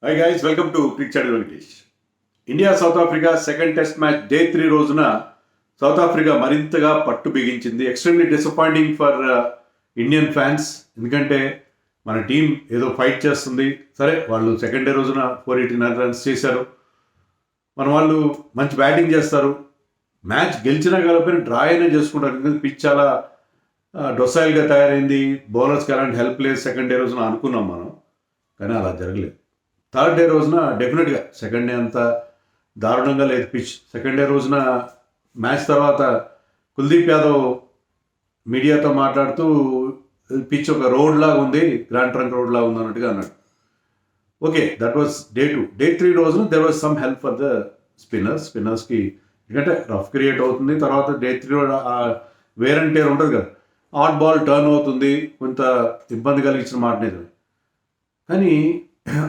Hi guys, welcome to cricket Venkatesh. India South Africa second test match day 3 రోజున South Africa మరింతగా పట్టు బిగించింది. Extremely disappointing for Indian fans. ఎందుకంటే మన team ఏదో ఫైట్ చేస్తుంది. సరే, వాళ్ళు సెకండ్ డే రోజున 489 రన్స్ చేశారు. మన వాళ్ళు మంచి బ్యాటింగ్ చేస్తారు. మ్యాచ్ గెలిచినా కలిపి డ్రా అయినా చేసుకుంటారు. ఎందుకంటే పిచ్ చాలా డొసైల్గా తయారైంది. బౌలర్స్కి ఎలాంటి హెల్ప్ లేదు సెకండ్ డే రోజున అనుకున్నాం మనం, కానీ అలా జరగలేదు. థర్డ్ డే రోజున డెఫినెట్గా సెకండ్ డే అంత దారుణంగా లేదు పిచ్. సెకండ్ డే రోజున మ్యాచ్ తర్వాత కుల్దీప్ యాదవ్ మీడియాతో మాట్లాడుతూ పిచ్ ఒక రోడ్ లాగా ఉంది, గ్రాండ్ ట్రంక్ రోడ్ లాగా ఉంది అన్నట్టుగా అన్నాడు. Okay, that was day 2. Day 3 రోజున there was some help for the స్పిన్నర్స్కి. ఎందుకంటే రఫ్ క్రియేట్ అవుతుంది. తర్వాత డే 3 వేర్ అండ్ టేర్ ఉంటుంది కదా, ఆట్ బాల్ టర్న్ అవుతుంది, కొంత ఇబ్బంది కలిగించిన మాట నిజమే. కానీ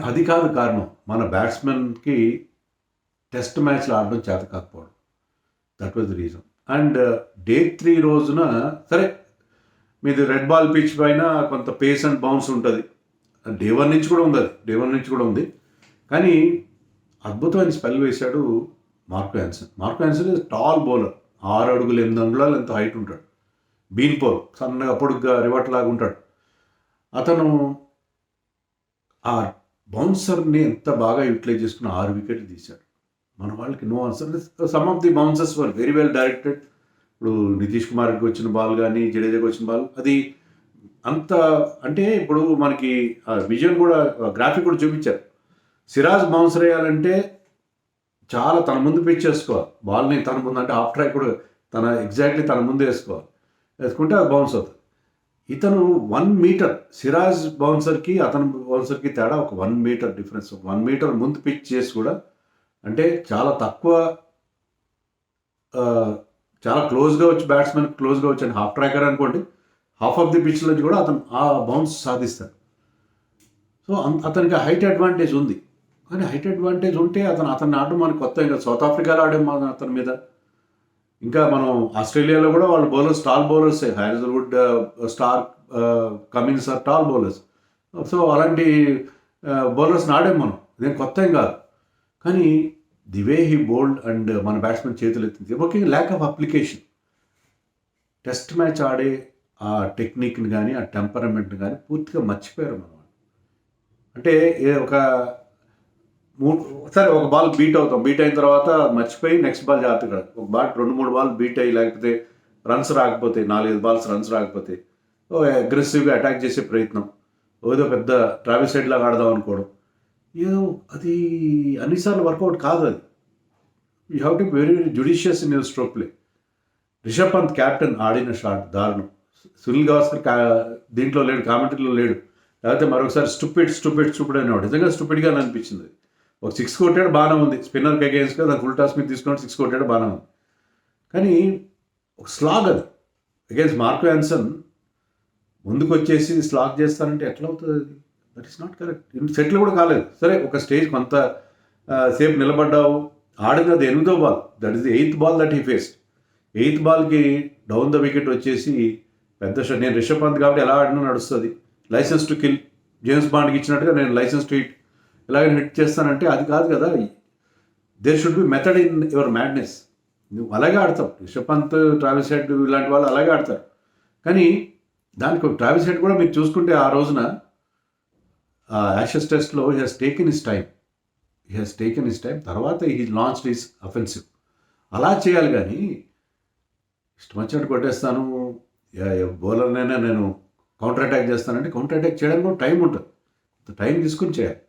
అది కాదు కారణం. మన బ్యాట్స్మెన్కి టెస్ట్ మ్యాచ్లు ఆడడం చేత కాకపోవడం. That was the reason. And day 3 రోజున సరే, మీది రెడ్ బాల్ పిచ్ పైన కొంత పేస్ అండ్ బౌన్స్ ఉంటుంది. డే 1 నుంచి కూడా ఉంది. కానీ అద్భుతమైన స్పెల్ వేశాడు Marco Jansen is tall bowler. 6 అడుగులు 8 అంగుళాలు ఎంత హైట్ ఉంటాడు. బీన్ పోల్, సన్నగా పొడుగ్గా రివర్ట్ లాగా ఉంటాడు. అతను ఆ బౌన్సర్ని ఎంత బాగా యూటిలైజ్ చేసుకుని 6 వికెట్లు తీశాడు. మన వాళ్ళకి no answer. Some of the bouncers were very well directed. ఇప్పుడు నితీష్ కుమార్కి వచ్చిన బాల్ కానీ, జడేజాకి వచ్చిన బాల్ అది అంత అంటే ఇప్పుడు మనకి విజన్ కూడా గ్రాఫిక్ కూడా చూపించారు. సిరాజ్ బౌన్సర్ వేయాలంటే చాలా తన ముందు పిచ్ చేసుకోవాలి. బాల్ని తన ముందు అంటే హాఫ్ ట్రాక్ కూడా ఎగ్జాక్ట్లీ తన ముందు వేసుకోవాలి. వేసుకుంటే అది బౌన్స్ అవుతుంది. ఇతను 1 మీటర్, సిరాజ్ బౌన్సర్కి అతని బౌన్సర్కి తేడా ఒక 1 మీటర్ డిఫరెన్స్. 1 మీటర్ ముందు పిచ్ చేసి కూడా అంటే చాలా తక్కువ, చాలా క్లోజ్గా వచ్చి బ్యాట్స్మెన్ క్లోజ్గా వచ్చి హాఫ్ ట్రాకర్ అనుకోండి, హాఫ్ ఆఫ్ ది పిచ్ నుంచి కూడా అతను ఆ బౌన్స్ సాధిస్తాడు. సో అతనికి హైట్ అడ్వాంటేజ్ ఉంది. కానీ హైట్ అడ్వాంటేజ్ ఉంటే అతన్ని ఆడడం మనకు కొత్త. ఇంకా సౌత్ ఆఫ్రికాలో ఆడే మన అతని మీద, ఇంకా మనం ఆస్ట్రేలియాలో కూడా వాళ్ళ bowlers tall bowlers, Hazlewood, Starc, Cummins are tall bowlers. So అలాంటి బౌలర్స్ని ఆడాం మనం, ఇదేం కొత్త ఏం కాదు. కానీ the way he bowled and మన బ్యాట్స్మెన్ చేతులు ఎత్తింది. ముఖ్యంగా lack of application. Test match ఆడే ఆ టెక్నిక్ని కానీ, ఆ టెంపరమెంట్ని కానీ పూర్తిగా మర్చిపోయారు మన వాళ్ళు. అంటే సరే, ఒక బాల్ బీట్ అయిన తర్వాత మర్చిపోయి నెక్స్ట్ బాల్ జాగ్రత్తగా, ఒక బాల్ 2-3 బాల్ బీట్ అయ్యి లేకపోతే రన్స్ రాకపోతే, 4-5 బాల్స్ రన్స్ రాకపోతే అగ్రెసివ్గా అటాక్ చేసే ప్రయత్నం, ఏదో పెద్ద ట్రావిస్ హెడ్ లాగా ఆడదాం అనుకోవడం, ఏదో అది అన్నిసార్లు వర్కౌట్ కాదు. అది you have to be very very judicious in your stroke play. Rishabh Pant captain ఆడిన షాట్ దారుణం. సునీల్ గవాస్కర్ దీంట్లో లేడు, కామెంటరీలో లేడు. లేకపోతే మరొకసారి స్టూపిడ్ అనేవాడు. నిజంగా స్టూపిడ్గా అనిపించింది. ఒక 6 కొట్టాడు, బాగానే ఉంది. స్పిన్నర్కి అగేన్స్ట్గా దాని ఫుల్ టాస్ మీద తీసుకున్నాడు, 6 కొట్టాడు, బాగానే ఉంది. కానీ ఒక స్లాగ్ అది అగేన్స్ట్ మార్కో యాన్సన్ ముందుకు వచ్చేసి స్లాగ్ చేస్తానంటే ఎట్లా అవుతుంది? అది that is not correct. Settle కూడా కాలేదు. సరే, ఒక స్టేజ్ కొంత సేపు నిలబడ్డావు, ఆడినది 8వ ball, that is the 8th ball that he faced. 8th బాల్కి డౌన్ ద వికెట్ వచ్చేసి పెద్ద షాట్. నేను రిషబ్ పంత్ కాబట్టి ఎలా ఆడినా నడుస్తుంది. లైసెన్స్ టు కిల్, జేమ్స్ బాండ్కి ఇచ్చినట్టుగా నేను లైసెన్స్ టు హిట్ ఇలాగ హిట్ చేస్తానంటే అది కాదు కదా. There should be method in your madness. నువ్వు అలాగే ఆడతావు. రిషబ్ పంత్, ట్రావిస్ హెడ్ ఇలాంటి వాళ్ళు అలాగే ఆడతారు. కానీ దానికి ట్రావిస్ హెడ్ కూడా మీరు చూసుకుంటే ఆ రోజున యాషెస్ టెస్ట్లో he has taken his time. తర్వాత హీ లాంచ్డ్ హిస్ అఫెన్సివ్. అలా చేయాలి. కానీ ఇష్టం వచ్చినట్టు కొట్టేస్తాను, బౌలర్నైనా నేను కౌంటర్ అటాక్ చేస్తానంటే కౌంటర్ అటాక్ చేయడానికి కూడా టైం ఉంటుంది. టైం తీసుకుని చేయాలి.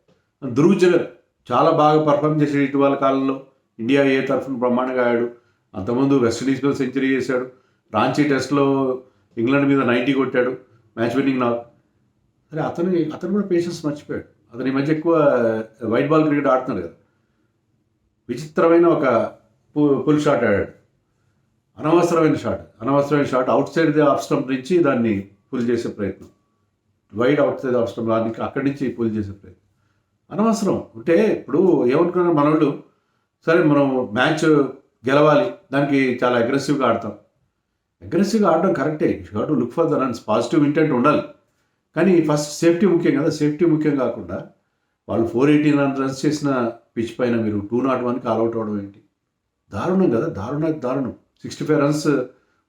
ధ్రువ్ జురెల్ చాలా బాగా పర్ఫామ్ చేశాడు ఇటీవల కాలంలో. ఇండియా ఏ తరఫున బ్రహ్మాండంగా ఆడాడు. అంతకుముందు వెస్టిండీస్లో సెంచరీ చేశాడు. రాంచీ టెస్ట్లో ఇంగ్లాండ్ మీద 90 కొట్టాడు, మ్యాచ్ విన్నింగ్ నాక్. సరే, అతను కూడా పేషెన్స్ మర్చిపోయాడు. అతని మధ్య ఎక్కువ వైట్ బాల్ క్రికెట్ ఆడుతున్నాడు కదా. విచిత్రమైన ఒక పుల్ షాట్ ఆడాడు. అనవసరమైన shot out side the off stump నుంచి దాన్ని పుల్ చేసే ప్రయత్నం, wide out side off stump, దానికి అక్కడి నుంచి పుల్ చేసే ప్రయత్నం అనవసరం. అంటే ఇప్పుడు ఏమనుకున్నారు మనోళ్ళు, సరే మనం మ్యాచ్ గెలవాలి, దానికి చాలా అగ్రెసివ్గా ఆడడం కరెక్టే. You have to look for the runs, positive intent ఉండాలి. కానీ ఫస్ట్ సేఫ్టీ ముఖ్యం కదా. సేఫ్టీ ముఖ్యం కాకుండా వాళ్ళు 489 రన్స్ చేసిన పిచ్ పైన మీరు 201కి ఆల్అౌట్ అవడం ఏంటి? దారుణం కదా, దారుణం. 65 రన్స్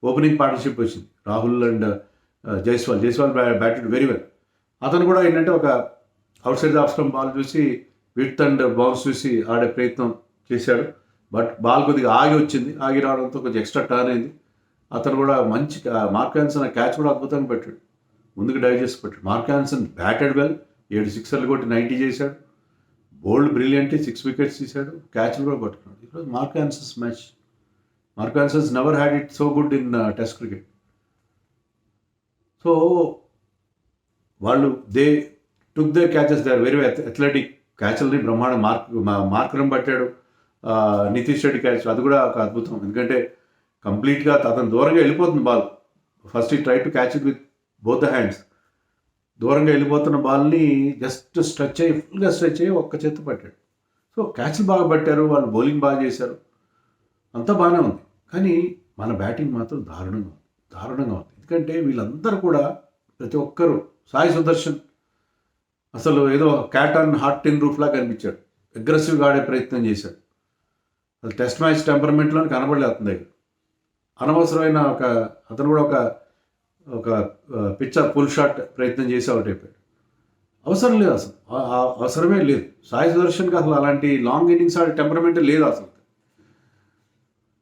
ఓపెనింగ్ పార్ట్నర్షిప్ వచ్చింది Rahul and Jaiswal batted very well. అతను కూడా ఏంటంటే ఒక out side off stump ball చూసి విడ్త్ అండ్ బౌన్స్ చూసి ఆడే ప్రయత్నం చేశాడు. బట్ బాల్ కొద్దిగా ఆగి రావడంతో కొంచెం ఎక్స్ట్రా టర్న్ అయింది. అతను కూడా మంచి మార్క్ ఆన్సన్ క్యాచ్ కూడా అద్భుతంగా పెట్టాడు, ముందుకు డైవ్ చేసి పెట్టాడు. మార్క్ ఆన్సన్ బ్యాటెడ్ వెల్, 7 సిక్సర్లు కొట్టి 90 చేశాడు. బోల్డ్ బ్రిలియంట్ 6 వికెట్స్ తీశాడు, క్యాచ్లు కూడా పట్టుకున్నాడు. ఈరోజు Marco Jansen's match. Marco Jansen's never had it so good in test cricket. So వాళ్ళు took they catches, they are very athletic. క్యాచ్లని బ్రహ్మాండ మార్కరం పట్టాడు. నితీష్ రెడ్డి క్యాచ్, అది కూడా ఒక అద్భుతం. ఎందుకంటే కంప్లీట్గా అతను దూరంగా వెళ్ళిపోతుంది బాల్. ఫస్ట్ ఈ try to catch it with both the hands. దూరంగా వెళ్ళిపోతున్న బాల్ని జస్ట్ ఫుల్గా స్ట్రెచ్ అయ్యి ఒక్క చేత్తో పట్టాడు. సో క్యాచ్లు బాగా పట్టారు, వాళ్ళు బౌలింగ్ బాగా చేశారు, అంతా బాగానే ఉంది. కానీ మన బ్యాటింగ్ మాత్రం దారుణంగా ఉంది. ఎందుకంటే వీళ్ళందరూ కూడా ప్రతి ఒక్కరు, సాయి సుదర్శన్ అసలు ఏదో cat on hot tin roof లాగా కనిపించాడు. అగ్రెసివ్గా ఆడే ప్రయత్నం చేశాడు. అసలు టెస్ట్ మ్యాచ్ టెంపర్మెంట్లో కనబడలేస్తుంది. అనవసరమైన అతను కూడా ఒక పిచ్చర్ ఫుల్ షాట్ ప్రయత్నం చేసి అవుట్ అయిపోయాడు. అవసరం లేదు, అసలు అవసరమే లేదు. సాయి సుదర్శన్కి అసలు అలాంటి లాంగ్ ఇన్నింగ్స్ ఆడే టెంపర్మెంట్ లేదు అసలు.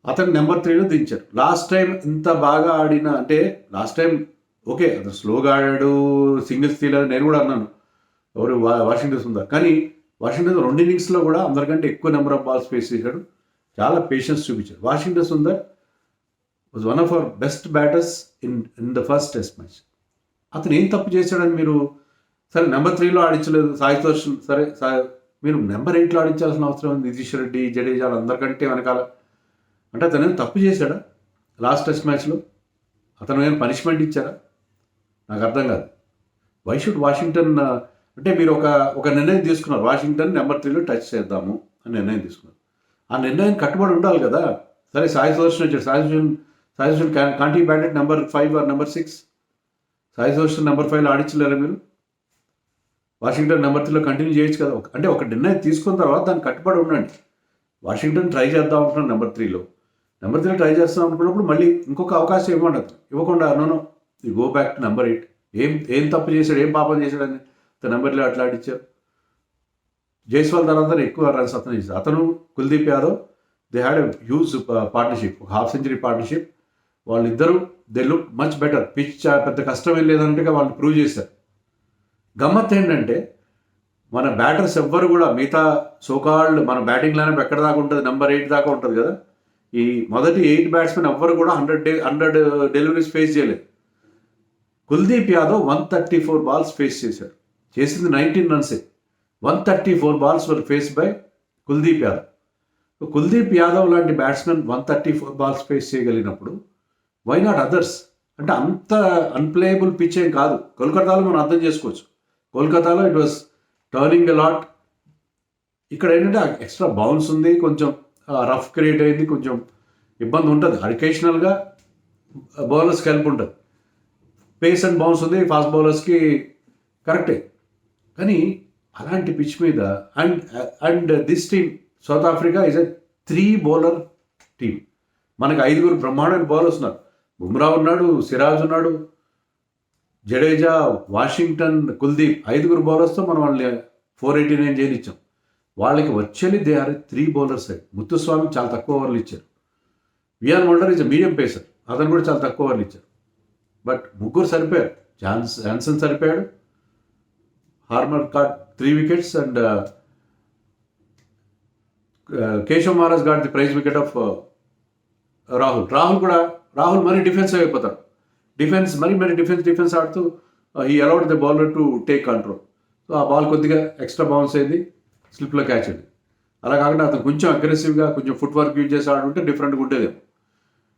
అతను నెంబర్ 3లో దించారు. లాస్ట్ టైం ఇంత బాగా ఆడిన, అంటే లాస్ట్ టైం ఓకే అతను స్లోగా ఆడాడు, సింగిల్స్ తీయలేదు, నేను కూడా అన్నాను ఎవరు వాషింగ్టన్ సుందర్. కానీ వాషింగ్టన్ 2 ఇన్నింగ్స్లో కూడా అందరికంటే ఎక్కువ నెంబర్ ఆఫ్ బాల్స్ ఫేస్ చేశాడు, చాలా పేషెన్స్ చూపించాడు. Washington Sundar was one of our best batters in the first test match. అతను ఏం తప్పు చేశాడని మీరు, సరే నెంబర్ 3లో ఆడించలేదు సాయి సుదర్శన్, సరే మీరు నెంబర్ 8లో ఆడించాల్సిన అవసరం ఉంది. నితీష్ రెడ్డి, జడేజా అందరికంటే వెనకాల. అంటే అతను ఏం తప్పు చేశాడా లాస్ట్ టెస్ట్ మ్యాచ్లో? అతను ఏమైనా పనిష్మెంట్ ఇచ్చారా? నాకు అర్థం కాదు. వై షుడ్ వాషింగ్టన్, అంటే మీరు ఒక నిర్ణయం తీసుకున్నారు, వాషింగ్టన్ నెంబర్ 3లో టచ్ చేద్దాము అని నిర్ణయం తీసుకున్నారు. ఆ నిర్ణయం కట్టుబడి ఉండాలి కదా. సరే సాయి సుదర్శన్ వచ్చాడు, సాయి సుదర్శన్ కాంటీ batted number 5 or number 6. Sai Sudharsan number 5లో ఆడించలేరా మీరు? వాషింగ్టన్ నెంబర్ 3లో కంటిన్యూ చేయొచ్చు కదా. అంటే ఒక నిర్ణయం తీసుకున్న తర్వాత దాన్ని కట్టుబడి ఉండండి. వాషింగ్టన్ ట్రై చేద్దాం అనుకున్నాను నెంబర్ 3లో ట్రై చేస్తాం అనుకున్నప్పుడు మళ్ళీ ఇంకొక అవకాశం ఇవ్వకుండా no you go back to number 8. ఏం తప్పు చేశాడు, ఏం పాపం చేశాడని నెంబర్లో అట్లా ఆడించారు. జైస్వాల్ తర్వాత ఎక్కువ రన్స్ అతను చేశాడు. అతను Kuldeep Yadav, they had a huge partnership, ఒక హాఫ్ సెంచరీ పార్ట్నర్షిప్. వాళ్ళిద్దరూ they look much better. Pitch పెద్ద కష్టం లేదంటే వాళ్ళు ప్రూవ్ చేశారు. గమ్మత్ ఏంటంటే మన బ్యాటర్స్ ఎవ్వరు కూడా, మిగతా సోకాల్డ్ మన బ్యాటింగ్ లైనప్ ఎక్కడ దాకా ఉంటుంది, నెంబర్ 8 దాకా ఉంటుంది కదా. ఈ మొదటి 8 బ్యాట్స్మెన్ ఎవ్వరు కూడా 100 డెలివరీస్ ఫేస్ చేయలేదు. కుల్దీప్ యాదవ్ 134 బాల్స్ ఫేస్ చేశాడు, చేసింది 19 రన్సే. 134 balls were face by Kuldeep Yadav. Kuldeep Yadav లాంటి బ్యాట్స్మెన్ 134 బాల్స్ ఫేస్ చేయగలిగినప్పుడు వై నాట్ అదర్స్? అంటే అంత అన్ప్లేయబుల్ పిచ్ ఏం కాదు. కోల్కతాలో మనం అర్థం చేసుకోవచ్చు. కోల్కతాలో ఇట్ వాస్ టర్నింగ్ అలాట్. ఇక్కడ ఏంటంటే ఎక్స్ట్రా బౌన్స్ ఉంది, కొంచెం రఫ్ క్రియేట్ అయింది, కొంచెం ఇబ్బంది ఉంటుంది. అకేషనల్గా బౌలర్స్కి హెల్ప్ ఉంటుంది. పేస్ అండ్ బౌన్స్ ఉంది ఫాస్ట్ బౌలర్స్కి, కరెక్టే. కానీ అలాంటి పిచ్ మీద and this team south Africa is a 3 bowler team. మనకి 5 బ్రహ్మాండమైన బౌలర్స్ ఉన్నారు. బుమ్రా ఉన్నాడు, సిరాజ్ ఉన్నాడు, జడేజా, వాషింగ్టన్, కుల్దీప్, 5 బౌలర్స్తో మనం వాళ్ళని 489 చేయనిచ్చాం. వాళ్ళకి వచ్చేది దే ఆర్ 3 బౌలర్ సైడ్. ముత్తుస్వామికి చాలా తక్కువ ఓవర్లు ఇచ్చారు. Wiaan Mulder is medium pacer, అతను కూడా చాలా తక్కువ ఓవర్లు ఇచ్చారు. బట్ 3 సరిపోయారు. జాన్సన్ సరిపోయాడు, Harmer caught 3 wickets and Keshav Maharaj got the prize wicket of Rahul మరీ డిఫెన్సివ్ అయిపోతాడు. డిఫెన్స్ ఆడుతూ he allowed the bowler to take control. So ఆ బాల్ కొద్దిగా ఎక్స్ట్రా బౌన్స్ అయింది, స్లిప్లో క్యాచ్ అయింది. అలా కాకుండా అతను కొంచెం అగ్రెసివ్గా కొంచెం ఫుట్ వర్క్ యూజ్ చేసి ఆడుంటే డిఫరెంట్గా ఉండేదేమో.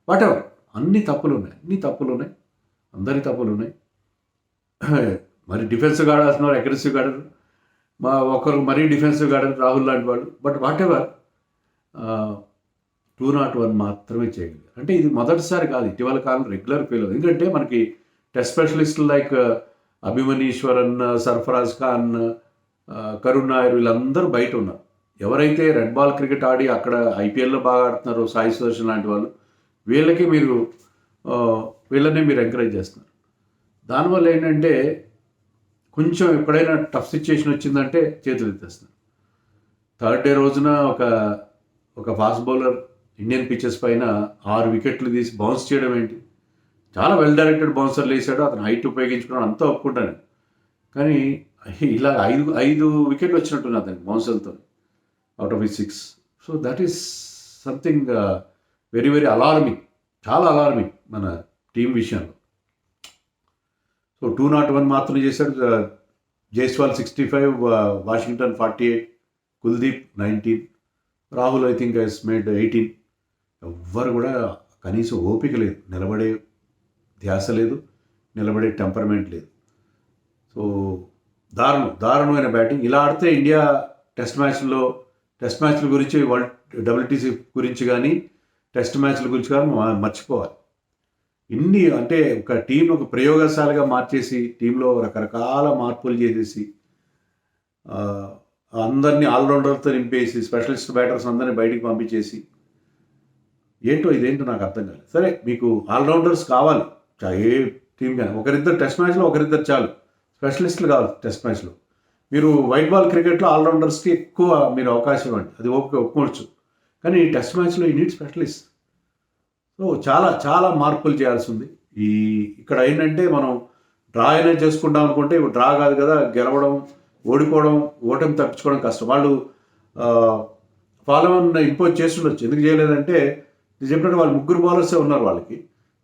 వాట్ ఎవర్, అన్ని తప్పులు ఉన్నాయి, అందరి తప్పులు ఉన్నాయి. మరి డిఫెన్సివ్గా ఆడాల్సిన అగ్రెసివ్గా ఆడారు, ఒకరు మరీ డిఫెన్సివ్గా ఆడారు రాహుల్ లాంటి వాళ్ళు. బట్ వాట్ ఎవర్ 201 మాత్రమే చేయగలిగారు. అంటే ఇది మొదటిసారి కాదు, ఇటీవల కాలం రెగ్యులర్ ఫెయిల్ అవుతుంది. ఎందుకంటే మనకి టెస్ట్ స్పెషలిస్టులు లైక్ అభిమన్యీశ్వరన్, సర్ఫరాజ్ ఖాన్, కరుణ్ నాయర్ వీళ్ళందరూ బయట ఉన్నారు. ఎవరైతే రెడ్ బాల్ క్రికెట్ ఆడి అక్కడ ఐపీఎల్లో బాగా ఆడుతున్నారో సాయి సుదర్శన్ లాంటి వాళ్ళు, వీళ్ళకి మీరు వీళ్ళని మీరు ఎంకరేజ్ చేస్తున్నారు. దానివల్ల ఏంటంటే కొంచెం ఎప్పుడైనా టఫ్ సిచ్యుయేషన్ వచ్చిందంటే చేతులు ఎత్తేస్తున్నారు. థర్డ్ డే రోజున ఒక ఫాస్ట్ బౌలర్ ఇండియన్ పిచెస్ పైన 6 వికెట్లు తీసి బౌన్స్ చేయడం ఏంటి? చాలా వెల్ డైరెక్టెడ్ బౌన్సర్లు వేసాడు, అతను హైట్ ఉపయోగించుకున్నాడు, అంతా ఒప్పుకుంటాను. కానీ ఇలా ఐదు వికెట్లు వచ్చినట్టున్నా అతనికి బౌన్సర్లతో out of 6. So that is something very very alarming, చాలా అలార్మింగ్ మన టీం విషయంలో. సో 201 మాత్రం చేశాడు. Jaiswal 65, Washington 48, Kuldeep 19, Rahul I think he's made 18. ఎవ్వరు కూడా కనీసం ఓపిక లేదు, నిలబడే ధ్యాస లేదు, నిలబడే టెంపర్మెంట్ లేదు. సో దారుణమైన బ్యాటింగ్. ఇలా ఆడితే ఇండియా టెస్ట్ మ్యాచ్ల గురించి, వరల్డ్ WTC గురించి కానీ టెస్ట్ మ్యాచ్ల గురించి కానీ మర్చిపోవాలి. ఇన్ని అంటే ఒక టీం ఒక ప్రయోగశాలగా మార్చేసి టీంలో రకరకాల మార్పులు చేసేసి అందరినీ ఆల్రౌండర్తో నింపేసి స్పెషలిస్ట్ బ్యాటర్స్ అందరినీ బయటికి పంపించేసి ఇదేంటో నాకు అర్థం కాలేదు. సరే, మీకు ఆల్రౌండర్స్ కావాలి ఏ టీం కానీ, ఒకరిద్దరు టెస్ట్ మ్యాచ్లో ఒకరిద్దరు చాలు, స్పెషలిస్టులు కావాలి టెస్ట్ మ్యాచ్లో. మీరు వైట్ బాల్ క్రికెట్లో ఆల్రౌండర్స్కి ఎక్కువ మీరు అవకాశం ఇవ్వండి, అది ఒప్పుకోవచ్చు. కానీ టెస్ట్ మ్యాచ్లో ఈ నీడ్ స్పెషలిస్ట్. సో చాలా మార్పులు చేయాల్సి ఉంది. ఇక్కడ ఏంటంటే మనం డ్రా అయినా చేసుకుంటాం అనుకుంటే ఇప్పుడు డ్రా కాదు కదా, గెలవడం, ఓటమి తప్పించుకోవడం కష్టం. వాళ్ళు ఫాలోవన్ ఇంపోజ్ చేస్తుండొచ్చు. ఎందుకు చేయలేదంటే నేను చెప్పినట్టు వాళ్ళు 3 బౌలర్సే ఉన్నారు వాళ్ళకి.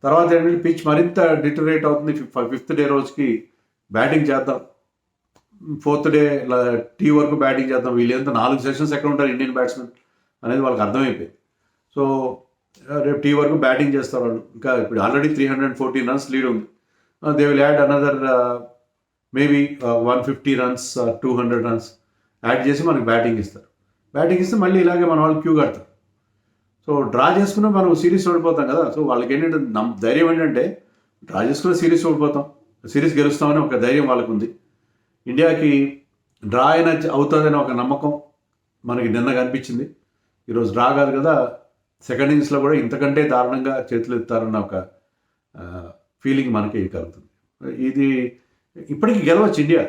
తర్వాత ఏంటంటే పిచ్ మరింత డిటరేట్ అవుతుంది. 5th డే రోజుకి బ్యాటింగ్ చేద్దాం, 4th డే టీ వరకు బ్యాటింగ్ చేద్దాం, వీళ్ళంతా 4 సెషన్స్ ఎక్కడ ఉంటారు ఇండియన్ బ్యాట్స్మెన్ అనేది వాళ్ళకి అర్థమైపోయింది. సో రేపు టీ వరకు బ్యాటింగ్ చేస్తారు వాళ్ళు. ఇంకా ఇప్పుడు ఆల్రెడీ 314 రన్స్ లీడ్ ఉంది. They will add another maybe 150 runs, 200 runs add చేసి మనకి బ్యాటింగ్ ఇస్తారు. బ్యాటింగ్ ఇస్తే మళ్ళీ ఇలాగే మన వాళ్ళు క్యూ కడతారు. సో డ్రా చేసుకున్నా మనం సిరీస్ ఓడిపోతాం కదా. సో వాళ్ళకి ఏంటంటే ధైర్యం ఏంటంటే డ్రా చేసుకున్న సిరీస్ ఓడిపోతాం, సిరీస్ గెలుస్తామని ఒక ధైర్యం వాళ్ళకు ఉంది. ఇండియాకి డ్రా అయినా అవుతుందని ఒక నమ్మకం మనకి నిన్న కనిపించింది. ఈరోజు డ్రా కాదు కదా, సెకండ్ ఇన్నింగ్స్లో కూడా ఇంతకంటే దారుణంగా చేతులు ఎత్తారన్న ఒక ఫీలింగ్ మనకి కలుగుతుంది. ఇది ఇప్పటికీ గెలవచ్చు ఇండియా.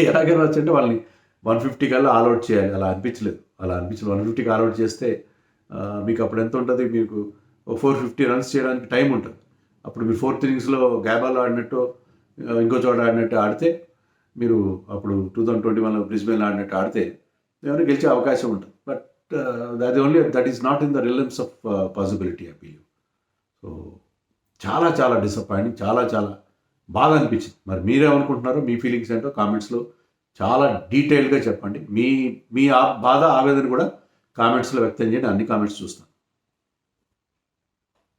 ఎలా గెలవచ్చు అంటే వాళ్ళని 150 కల్లా ఆల్అౌట్ చేయాలి. అలా అనిపించలేదు. 150కి ఆల్అౌట్ చేస్తే మీకు అప్పుడు ఎంత ఉంటుంది, మీకు 450 రన్స్ చేయడానికి టైం ఉంటుంది. అప్పుడు మీరు 4th ఇన్నింగ్స్లో గ్యాబాలో ఆడినట్టు ఇంకో చోట ఆడినట్టు ఆడితే, మీరు అప్పుడు 2021లో బ్రిస్బేన్లో ఆడినట్టు ఆడితే ఏమైనా గెలిచే అవకాశం ఉంటుంది. But that is not in the realms of possibility I believe. So చాలా డిసప్పాయింటింగ్, చాలా బాగా అనిపించింది. మరి మీరేమనుకుంటున్నారో, మీ ఫీలింగ్స్ ఏంటో కామెంట్స్లో చాలా డీటెయిల్గా చెప్పండి. మీ బాధ, ఆవేదన కూడా కామెంట్స్లో వ్యక్తం చేయండి. అన్ని కామెంట్స్ చూస్తాను.